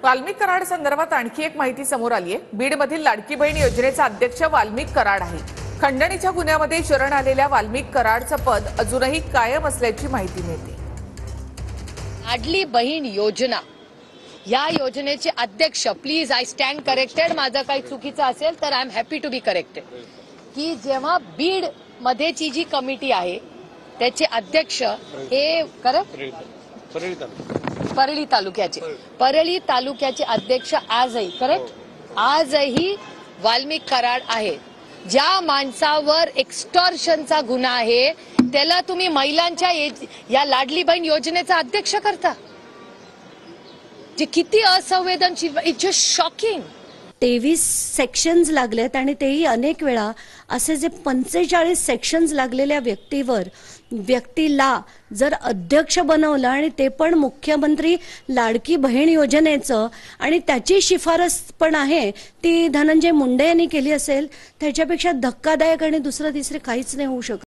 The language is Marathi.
वाल्मिक कराड संदर्भात आणखी एक माहिती समोर आली आहे। बीडमधील लाडकी बहीण योजनेचा अध्यक्ष वाल्मिक कराड आहे। खंडणीच्या गुन्ह्यामध्ये शरण आलेल्या वाल्मिक कराडचं पद अजूनही कायम असल्याची माहिती मिळते। लाडली बहीण योजना या योजनेचे अध्यक्ष, प्लीज आय स्टँड करेक्टेड, माझं काही चुकीचं असेल तर I am happy to be corrected, की जेव्हा बीड मध्येची जी कमिटी आहे त्याचे अध्यक्ष हे परळी तालुक्याचे अध्यक्ष आजही आजही वाल्मिक कराड आहे। ज्या माणसावर एक्स्टॉर्शनचा गुन्हा आहे त्याला तुम्ही महिलांच्या या लाडली बहीण योजनेचा अध्यक्ष करता, जे किती असंवेदनशील, इट्स जस्ट शॉकिंग। 23 सेक्शन्स लागलेत आणि तेही अनेक वेळा असे जे 45 सेक्शन्स लागलेल्या व्यक्तीला जर अध्यक्ष बनवलं आणि ते पण मुख्यमंत्री लाडकी बहीण योजनेचं, आणि त्याची शिफारस पण आहे ती धनंजय मुंडे यांनी केली असेल, त्याच्यापेक्षा धक्कादायक आणि दुसरं तिसरं काहीच नाही होऊ शकत।